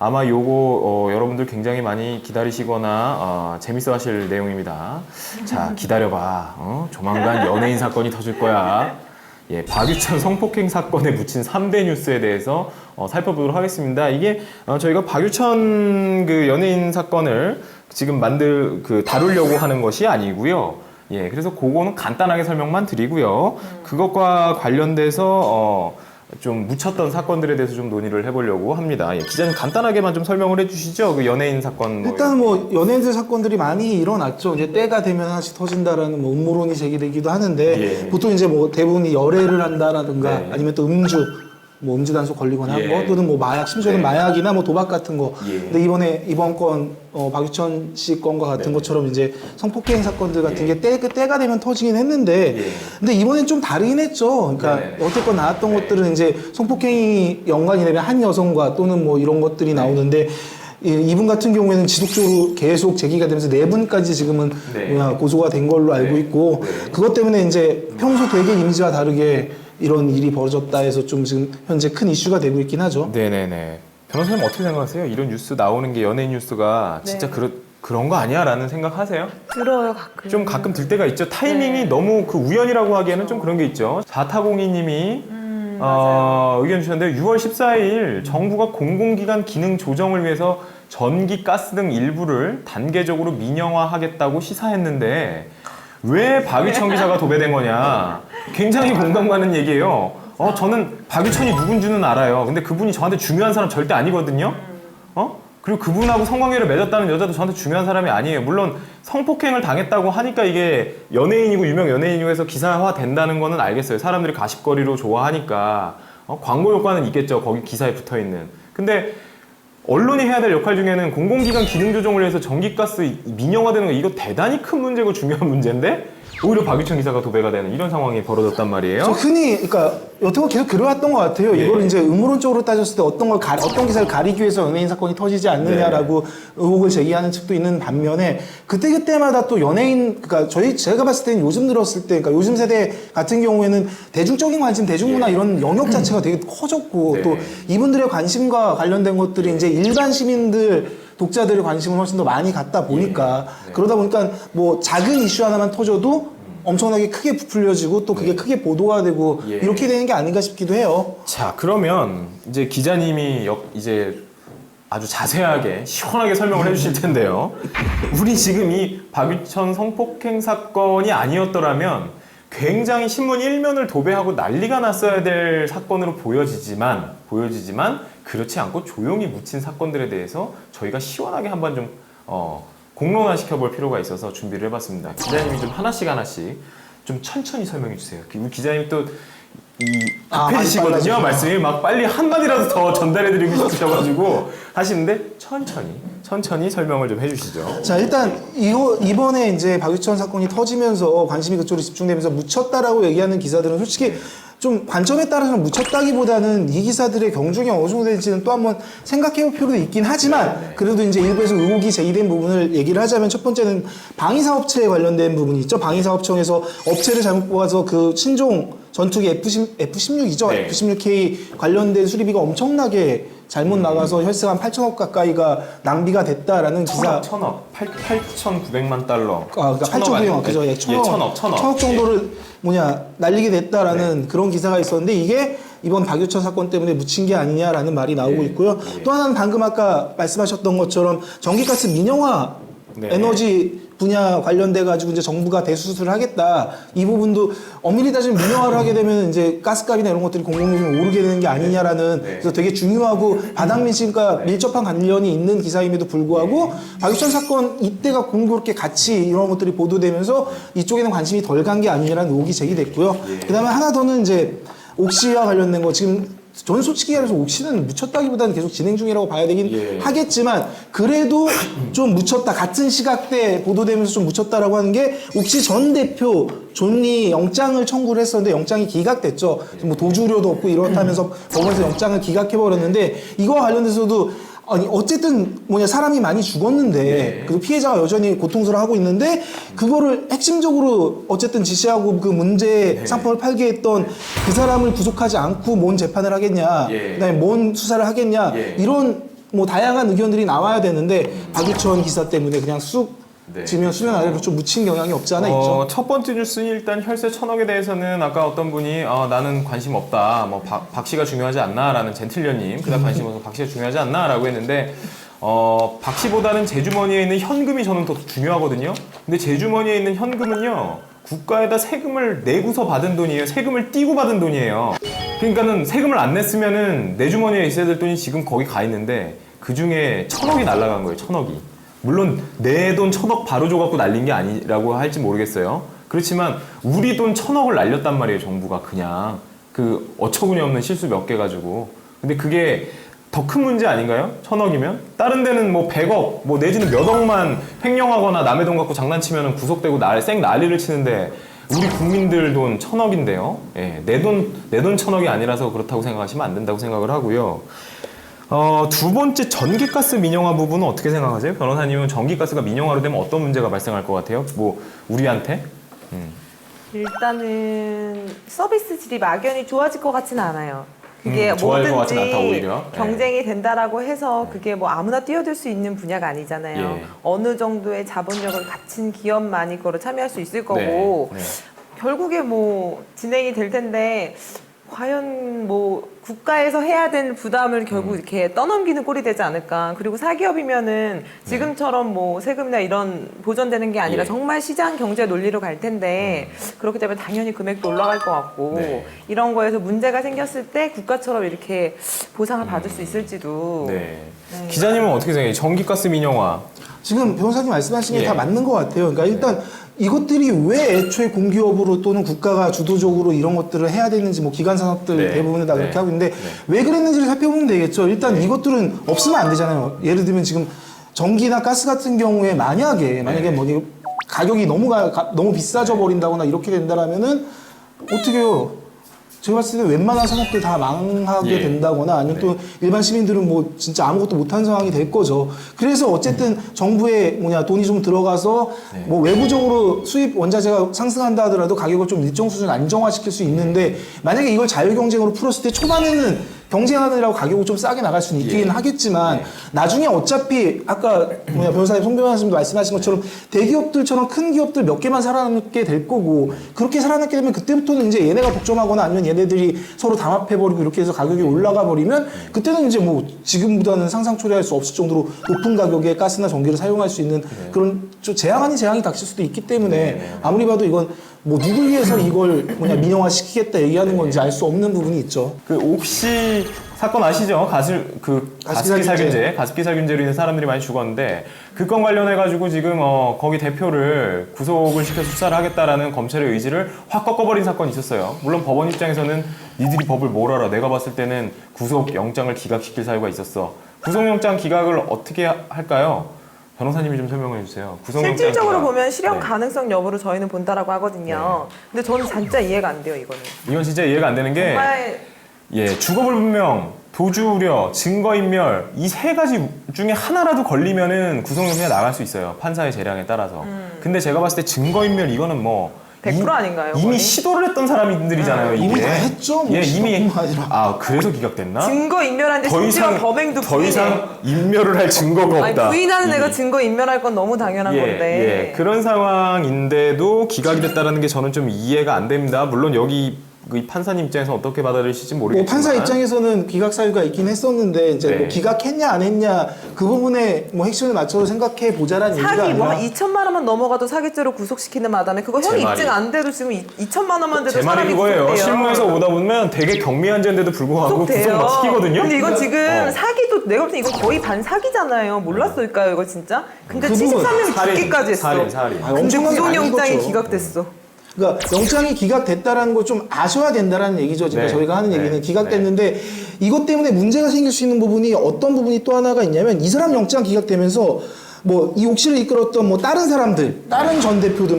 아마 요거 여러분들 굉장히 많이 기다리시거나 재밌어 하실 내용입니다. 자, 기다려봐. 조만간 연예인 사건이 터질 거야. 예, 박유천 성폭행 사건에 묻힌 3대 뉴스에 대해서 살펴보도록 하겠습니다. 이게 저희가 박유천 그 연예인 사건을 지금 다루려고 하는 것이 아니고요. 예, 그래서 그거는 간단하게 설명만 드리고요. 그것과 관련돼서 좀 묻혔던 사건들에 대해서 좀 논의를 해보려고 합니다. 예, 기자님 간단하게만 좀 설명을 해주시죠. 그 연예인 사건. 일단 뭐 연예인들 사건들이 많이 일어났죠. 이제 때가 되면 하나씩 터진다라는 뭐 음모론이 제기되기도 하는데 예. 보통 이제 뭐 대부분이 열애를 한다라든가 네. 아니면 또 음주 단속 걸리거나 한 예. 거 또는 뭐 마약 심지어는 네. 마약이나 뭐 도박 같은 거. 예. 근데 이번 건 박유천 씨 건과 같은 네. 것처럼 이제 성폭행 사건들 같은 예. 게 때가 되면 터지긴 했는데 예. 근데 이번엔 좀 다르긴 했죠. 그러니까 네네. 어쨌건 나왔던 네. 것들은 이제 성폭행이 연관이 되면 한 여성과 또는 뭐 이런 것들이 나오는데 이분 같은 경우에는 지속적으로 계속 제기가 되면서 4분까지 지금은 네. 고소가 된 걸로 알고 네. 있고 네. 그것 때문에 이제 평소 되게 이미지와 다르게 이런 일이 벌어졌다 해서 좀 지금 현재 큰 이슈가 되고 있긴 하죠. 네네네. 변호사님 어떻게 생각하세요? 이런 뉴스 나오는 게 연예인 뉴스가 진짜 그런 거 아니야? 라는 생각하세요? 들어요 가끔. 좀 가끔 들 때가 있죠. 타이밍이 네. 너무 그 우연이라고 하기에는 좀 그런 게 있죠. 자타공이님이 의견 주셨는데 6월 14일 정부가 공공기관 기능 조정을 위해서 전기, 가스 등 일부를 단계적으로 민영화하겠다고 시사했는데 왜 박유천 기사가 도배된 거냐. 굉장히 공감 가는 얘기예요. 저는 박유천이 누군지는 알아요. 근데 그분이 저한테 중요한 사람 절대 아니거든요. 그리고 그분하고 성관계를 맺었다는 여자도 저한테 중요한 사람이 아니에요. 물론 성폭행을 당했다고 하니까 이게 연예인이고 유명 연예인이고 해서 기사화 된다는 거는 알겠어요. 사람들이 가십거리로 좋아하니까 광고 효과는 있겠죠. 거기 기사에 붙어있는. 근데 언론이 해야 될 역할 중에는 공공기관 기능 조정을 위해서 전기가스 민영화되는 거 이거 대단히 큰 문제고 중요한 문제인데 오히려 박유천 기사가 도배가 되는 이런 상황이 벌어졌단 말이에요. 흔히 그러니까 여태껏 계속 그래왔던 것 같아요. 예. 이걸 이제 음모론적으로 따졌을 때 어떤 기사를 가리기 위해서 연예인 사건이 터지지 않느냐라고 의혹을 제기하는 측도 있는 반면에 그때마다 또 연예인 그러니까 제가 봤을 때는 요즘 들었을 때 그러니까 요즘 세대 같은 경우에는 대중적인 관심, 대중문화 이런 영역 자체가 되게 커졌고 네. 또 이분들의 관심과 관련된 것들이 이제 일반 시민들 독자들의 관심을 훨씬 더 많이 갖다 보니까 네. 그러다 보니까 뭐 작은 이슈 하나만 터져도 엄청나게 크게 부풀려지고 또 그게 크게 보도가 되고 예. 이렇게 되는 게 아닌가 싶기도 해요. 자, 그러면 이제 기자님이 이제 아주 자세하게 시원하게 설명을 해주실 텐데요. 우리 지금 이 박유천 성폭행 사건이 아니었더라면 굉장히 신문 1면을 도배하고 난리가 났어야 될 사건으로 보여지지만 그렇지 않고 조용히 묻힌 사건들에 대해서 저희가 시원하게 한번 좀 공론화 시켜볼 필요가 있어서 준비를 해봤습니다. 기자님이 좀 하나씩 좀 천천히 설명해 주세요. 우리 기자님 또 급해지시거든요. 말씀이 막 빨리 한마디라도 더 전달해드리고 싶으셔가지고 하시는데 천천히 설명을 좀 해주시죠. 자, 일단 이번에 이제 박유천 사건이 터지면서 관심이 그쪽으로 집중되면서 묻혔다라고 얘기하는 기사들은 솔직히 좀 관점에 따라서는 묻혔다기보다는 이 기사들의 경중이 어느 정도 되는지는 또 한번 생각해 볼 필요도 있긴 하지만 그래도 이제 일부에서 의혹이 제기된 부분을 얘기를 하자면 첫 번째는 방위사업체에 관련된 부분이 있죠. 방위사업청에서 업체를 잘못 뽑아서 그 신종 전투기 F-16이죠. 네. F-16K 관련된 수리비가 엄청나게 잘못 나가서 혈세가 한 8천억 가까이가 낭비가 됐다라는 기사. 8,900만 달러. 그러니까 8,900억 그죠? 예, 천억 정도를 날리게 됐다라는 그런 기사가 있었는데 이게 이번 박유천 사건 때문에 묻힌 게 아니냐라는 말이 나오고 있고요. 또 하나는 방금 아까 말씀하셨던 것처럼 전기가스 민영화 에너지 분야 관련돼 가지고 이제 정부가 대수술을 하겠다. 이 부분도 엄밀히 따지면 민영화를 하게 되면 이제 가스값이나 이런 것들이 공공요금이 오르게 되는 게 아니냐라는 그래서 되게 중요하고 바닥 민심과 밀접한 관련이 있는 기사임에도 불구하고 박유천 사건 이때가 공교롭게 같이 이런 것들이 보도되면서 이쪽에는 관심이 덜 간 게 아니냐라는 의혹이 제기됐고요. 그다음에 하나 더는 이제 옥시와 관련된 거 지금 저는 솔직히 말해서 옥시는 묻혔다기보다는 계속 진행 중이라고 봐야 되긴 하겠지만 그래도 좀 묻혔다 같은 시각대에 보도되면서 좀 묻혔다라고 하는 게 옥시 전 대표 존리 영장을 청구를 했었는데 영장이 기각됐죠. 뭐 도주료도 없고 이렇다면서 법원에서 영장을 기각해버렸는데 이거와 관련돼서도 아니 어쨌든 사람이 많이 죽었는데 그 피해자가 여전히 고통스러워하고 있는데 그거를 핵심적으로 어쨌든 지시하고 그 문제 상품을 팔게 했던 그 사람을 구속하지 않고 뭔 재판을 하겠냐 그다음에 뭔 수사를 하겠냐 이런 뭐 다양한 의견들이 나와야 되는데 박유천 기사 때문에 그냥 쑥 네. 지면 수면 아래로 좀 묻힌 경향이 없지 않아 있죠. 첫 번째 뉴스는 일단 혈세 1,000억에 대해서는 아까 어떤 분이 나는 관심 없다. 뭐 박 씨가 중요하지 않나라는 젠틀녀님 그다음 관심 없어 박 씨가 중요하지 않나라고 했는데 박 씨보다는 제 주머니에 있는 현금이 저는 더 중요하거든요. 근데 제 주머니에 있는 현금은요 국가에다 세금을 내고서 받은 돈이에요. 세금을 띄고 받은 돈이에요. 그러니까는 세금을 안 냈으면은 내 주머니에 있어야 될 돈이 지금 거기 가 있는데 그 중에 1,000억이 날라간 거예요. 1,000억이. 물론 내 돈 1,000억 바로 줘갖고 날린 게 아니라고 할지 모르겠어요. 그렇지만 우리 돈 1,000억을 날렸단 말이에요. 정부가 그냥 그 어처구니 없는 실수 몇 개 가지고. 근데 그게 더 큰 문제 아닌가요? 1,000억이면? 다른 데는 뭐 100억, 뭐 내지는 몇 억만 횡령하거나 남의 돈 갖고 장난치면 구속되고 생 난리를 치는데 우리 국민들 돈 1,000억인데요. 예, 내 돈 1,000억이 아니라서 그렇다고 생각하시면 안 된다고 생각을 하고요. 두 번째 전기가스 민영화 부분은 어떻게 생각하세요? 변호사님은 전기가스가 민영화로 되면 어떤 문제가 발생할 것 같아요? 뭐 우리한테? 일단은 서비스 질이 막연히 좋아질 것 같지는 않아요. 그게 좋아질 것 같지는 않다, 뭐든지 오히려. 경쟁이 된다라고 해서 그게 뭐 아무나 뛰어들 수 있는 분야가 아니잖아요. 예. 어느 정도의 자본력을 갖춘 기업만이 그거를 참여할 수 있을 거고 네. 결국에 뭐 진행이 될 텐데 과연 뭐 국가에서 해야 될 부담을 결국 이렇게 떠넘기는 꼴이 되지 않을까. 그리고 사기업이면은 지금처럼 뭐 세금이나 이런 보전되는 게 아니라 예. 정말 시장 경제 논리로 갈 텐데 그렇기 때문에 당연히 금액도 올라갈 것 같고 네. 이런 거에서 문제가 생겼을 때 국가처럼 이렇게 보상을 받을 수 있을지도. 네. 기자님은 어떻게 생각해요? 전기가스 민영화. 지금 변호사님 말씀하신 게 예. 다 맞는 것 같아요. 그러니까 일단 이것들이 왜 애초에 공기업으로 또는 국가가 주도적으로 이런 것들을 해야 되는지 뭐 기관 산업들 네. 대부분은 다 그렇게 네. 하고 있는데 네. 왜 그랬는지를 살펴보면 되겠죠. 일단 이것들은 없으면 안 되잖아요. 예를 들면 지금 전기나 가스 같은 경우에 만약에 뭐 가격이 너무 비싸져 버린다거나 이렇게 된다라면은 어떻게 해요? 제가 봤을 때 웬만한 산업들 다 망하게 예. 된다거나 아니면 또 일반 시민들은 뭐 진짜 아무것도 못한 상황이 될 거죠. 그래서 어쨌든 정부에 돈이 좀 들어가서 뭐 외부적으로 수입 원자재가 상승한다 하더라도 가격을 좀 일정 수준 안정화시킬 수 있는데 만약에 이걸 자유경쟁으로 풀었을 때 초반에는 경쟁하느라고 가격을 좀 싸게 나갈 수는 있기는 하겠지만 나중에 어차피 아까 변호사님 송 변호사님도 말씀하신 것처럼 대기업들처럼 큰 기업들 몇 개만 살아남게 될 거고 그렇게 살아남게 되면 그때부터는 이제 얘네가 독점하거나 아니면 얘네들이 서로 담합해버리고 이렇게 해서 가격이 올라가 버리면 그때는 이제 뭐 지금보다는 상상 초래할 수 없을 정도로 높은 가격에 가스나 전기를 사용할 수 있는 그런 좀 재앙 아닌 재앙이 닥칠 수도 있기 때문에 아무리 봐도 이건 뭐 누굴 위해서 이걸 민영화 시키겠다 얘기하는 건지 알 수 없는 부분이 있죠. 그 옥시 사건 아시죠? 가습기 살균제로 인해 사람들이 많이 죽었는데 그 건 관련해 가지고 지금 거기 대표를 구속을 시켜 수사를 하겠다라는 검찰의 의지를 확 꺾어버린 사건이 있었어요. 물론 법원 입장에서는 니들이 법을 뭘 알아? 내가 봤을 때는 구속 영장을 기각시킬 사유가 있었어. 구속영장 기각을 어떻게 할까요? 변호사님이 좀 설명해 주세요. 실질적으로 보면 실현 네. 가능성 여부를 저희는 본다라고 하거든요. 근데 저는 진짜 이해가 안 돼요, 이거는. 이건 진짜 이해가 안 되는 게 정말 주거불분명, 도주 우려, 증거인멸 이 세 가지 중에 하나라도 걸리면은 구속영장이 나갈 수 있어요. 판사의 재량에 따라서. 근데 제가 봤을 때 증거인멸 이거는 뭐 100% 아닌가요? 이미 거의? 시도를 했던 사람들이잖아요. 이게. 이미 다 했죠. 뭐 이미 아니라. 그래서 기각됐나? 증거 인멸하는데 심지어 범행도 더 부인해. 이상 인멸을 할 증거가 아니, 없다. 부인하는 애가 증거 인멸할 건 너무 당연한 건데. 그런 상황인데도 기각이 됐다는 게 저는 좀 이해가 안 됩니다. 물론 여기 이 판사님 입장에서 어떻게 받아들이실지 뭐 모르겠지만 판사 입장에서는 기각 사유가 있긴 했었는데 이제 뭐 기각했냐 안 했냐 그 부분에 뭐 핵심을 맞춰서 생각해 보자라는 얘기가 사기 뭐 아니라 2천만 원만 넘어가도 사기죄로 구속시키는 마당에 그거 형 제 말이. 입증 안 돼도 지금 2천만 원만 돼도 제 말이 사람이 그거예요. 구속돼요. 실무에서 오다 보면 되게 경미한 죄인데도 불구하고 구속 막 시키거든요. 근데 이건 지금 어. 사기도 내가 볼 때 이건 거의 반 사기잖아요. 몰랐을까요 이거 진짜? 근데 그 부분 73명이 죽기까지 했어. 살인. 아, 근데 엄청나게 많이 구속영장이 죽었죠. 기각됐어. 그러니까 영장이 기각됐다라는 거 좀 아셔야 된다라는 얘기죠. 지금 네. 저희가 하는 네. 얘기는 기각됐는데 이것 때문에 문제가 생길 수 있는 부분이 어떤 부분이 또 하나가 있냐면 이 사람 영장 기각되면서 뭐 이 옥시를 이끌었던 뭐 다른 사람들, 다른 전 대표들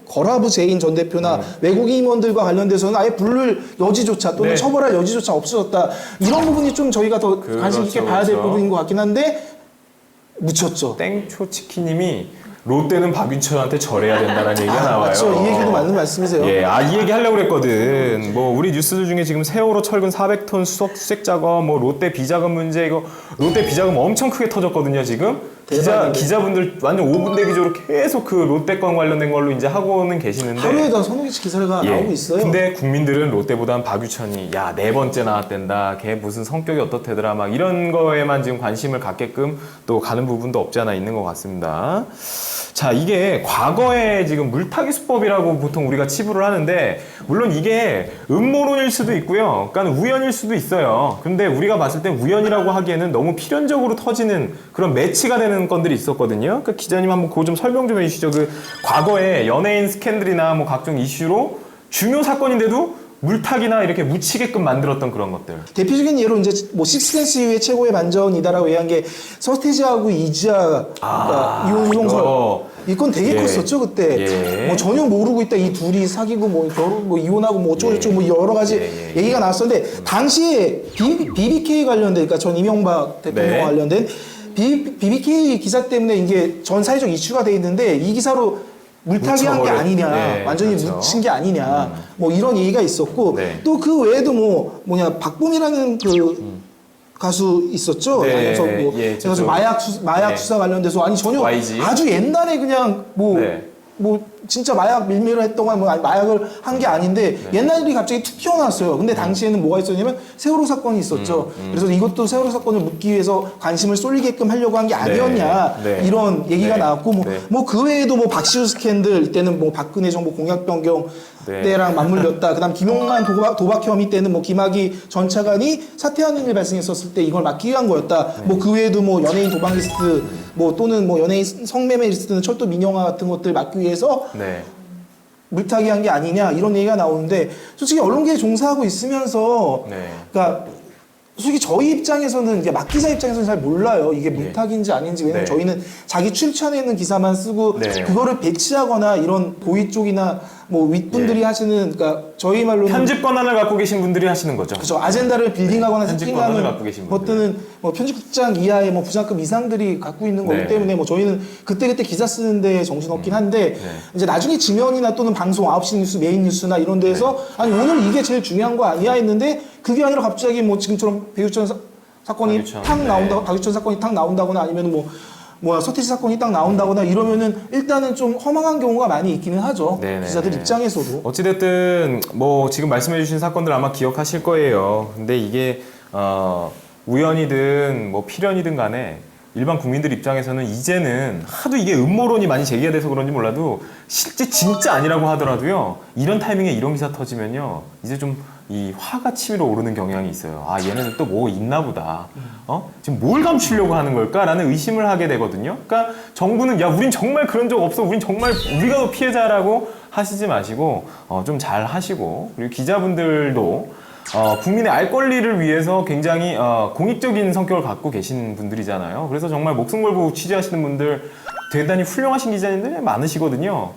거라부 제인 전 대표나 외국인 임원들과 관련돼서는 아예 부를 여지조차 또는 네. 처벌할 여지조차 없어졌다. 이런 부분이 좀 저희가 더 관심 있게 봐야 될 그렇죠. 부분인 것 같긴 한데 묻혔죠. 땡초치키님이 롯데는 박유천한테 절해야 된다는 얘기가 나와요. 맞죠. 이 얘기도 맞는 말씀이세요. 예, 이 얘기 하려고 그랬거든. 뭐 우리 뉴스들 중에 지금 세월호 철근 400톤 수색 작업, 뭐 롯데 비자금 문제 이거 롯데 비자금 엄청 크게 터졌거든요 지금. 대박이네. 기자분들 완전 5분 대기조로 계속 그 롯데 건 관련된 걸로 이제 하고는 계시는데. 하루에도 한 서너 개씩 기사가 나오고 있어요. 근데 국민들은 롯데보단 박유천이 야 4번째 나왔댄다. 걔 무슨 성격이 어떻대더라. 막 이런 거에만 지금 관심을 갖게끔 또 가는 부분도 없지 않아 있는 것 같습니다. 자, 이게 과거에 지금 물타기 수법이라고 보통 우리가 치부를 하는데 물론 이게 음모론일 수도 있고요. 그러니까 우연일 수도 있어요. 근데 우리가 봤을 때 우연이라고 하기에는 너무 필연적으로 터지는 그런 매치가 되는 건들이 있었거든요. 그 기자님 한번 그거 좀 설명 좀 해주시죠. 그 과거에 연예인 스캔들이나 뭐 각종 이슈로 중요 사건인데도 물타기나 이렇게 묻히게끔 만들었던 그런 것들. 대표적인 예로 이제 뭐 식스센스 이후에 최고의 반전이다라고 얘기한 게 서태지하고 이지아가 이혼 소송설. 이건 되게 예. 컸었죠 그때. 예. 뭐 전혀 모르고 있다 이 둘이 사귀고 뭐 결혼 뭐 이혼하고 뭐 어쩌고 저쩌고 뭐 여러 가지 얘기가 나왔었는데 당시에 BBK 관련된 그러니까 전 이명박 대통령 네. 관련된 BBK 기사 때문에 이게 전 사회적 이슈가 돼 있는데 이 기사로 물타기한 게 아니냐, 네, 완전히 그렇죠. 묻힌 게 아니냐, 뭐 이런 얘기가 있었고 네. 또 그 외에도 박봄이라는 그 가수 있었죠. 네, 그래서 뭐 예, 그래서 저쪽. 마약 네. 수사 관련돼서 아니 전혀 YG. 아주 옛날에 그냥 뭐 네. 진짜 마약 밀매를 했던 뭐 마약을 한 게 아닌데 옛날 일이 갑자기 툭 튀어나왔어요. 근데 당시에는 뭐가 있었냐면 세월호 사건이 있었죠. 그래서 이것도 세월호 사건을 묻기 위해서 관심을 쏠리게끔 하려고 한 게 아니었냐 네. 이런 얘기가 네. 나왔고 뭐 그 외에도 뭐 박시우 스캔들 때는 뭐 박근혜 정부 공약 변경 네. 때랑 맞물렸다. 그다음 김용만 도박 혐의 때는 뭐 김학의 전 차관이 사퇴하는 일 발생했었을 때 이걸 막기 위한 거였다. 뭐 그 외에도 뭐 연예인 도박 리스트 뭐 또는 뭐 연예인 성매매 리스트는 철도 민영화 같은 것들 막기 위해서 네. 물타기 한 게 아니냐 이런 얘기가 나오는데 솔직히 언론계에 종사하고 있으면서 네. 그러니까 솔직히 저희 입장에서는 이게 막 기자 입장에서는 잘 몰라요. 이게 물타기인지 아닌지. 왜냐면 네. 저희는 자기 출처에 있는 기사만 쓰고 네. 그거를 배치하거나 이런 보위 쪽이나 뭐 윗분들이 하시는 그러니까 저희 말로는 편집 권한을 갖고 계신 분들이 하시는 거죠. 그렇죠. 아젠다를 빌딩하거나 편집 권한을 세팅하는 갖고 계신 분들. 것들은 뭐 편집국장 이하의 뭐 부장급 이상들이 갖고 있는 거기 네. 때문에 뭐 저희는 그때그때 기사 쓰는데 정신없긴 한데 이제 나중에 지면이나 또는 방송 9시 뉴스 메인 뉴스나 이런 데에서 아니 오늘 이게 제일 중요한 거 아니야 했는데 그게 아니라 갑자기 뭐 지금처럼 배우천 사건이 박유천, 탁 네. 나온다 박유천 사건이 탁 나온다거나 아니면 뭐 서태지 사건이 딱 나온다거나 이러면은 일단은 좀 허망한 경우가 많이 있기는 하죠. 네네. 기자들 입장에서도. 어찌됐든 뭐 지금 말씀해주신 사건들 아마 기억하실 거예요. 근데 이게 우연이든 뭐 필연이든 간에 일반 국민들 입장에서는 이제는 하도 이게 음모론이 많이 제기가 돼서 그런지 몰라도 실제 진짜 아니라고 하더라도요. 이런 타이밍에 이런 기사 터지면요. 이제 좀 이 화가 치밀어 오르는 경향이 있어요. 아 얘네는 또 뭐 있나 보다. 지금 뭘 감추려고 하는 걸까라는 의심을 하게 되거든요. 그러니까 정부는 야 우린 정말 그런 적 없어. 우린 정말 우리가 더 피해자라고 하시지 마시고 좀 잘 하시고 그리고 기자분들도 국민의 알 권리를 위해서 굉장히 공익적인 성격을 갖고 계신 분들이잖아요. 그래서 정말 목숨 걸고 취재하시는 분들 대단히 훌륭하신 기자님들 많으시거든요.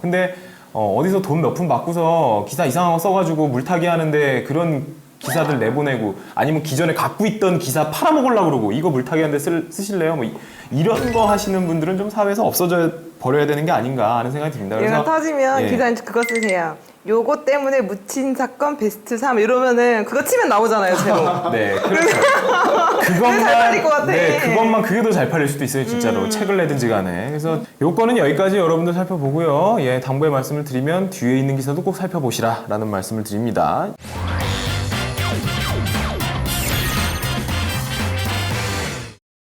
근데 어디서 돈 몇 푼 받고서 기사 이상한 거 써가지고 물타기 하는데 그런 기사들 내보내고 아니면 기존에 갖고 있던 기사 팔아먹으려고 그러고 이거 물타기 하는데 쓰실래요? 뭐 이런 거 하시는 분들은 좀 사회에서 없어져 버려야 되는 게 아닌가 하는 생각이 듭니다. 이거 터지면 예. 기자님 그거 쓰세요. 요거 때문에 묻힌 사건 베스트 3 이러면은 그거 치면 나오잖아요, 제로. 네, 그렇죠. 잘 팔릴 것 같아. 네, 그것만 더 잘 팔릴 수도 있어요, 진짜로. 책을 내든지 간에. 그래서 요거는 여기까지 여러분들 살펴보고요. 예, 당부의 말씀을 드리면 뒤에 있는 기사도 꼭 살펴보시라라는 말씀을 드립니다.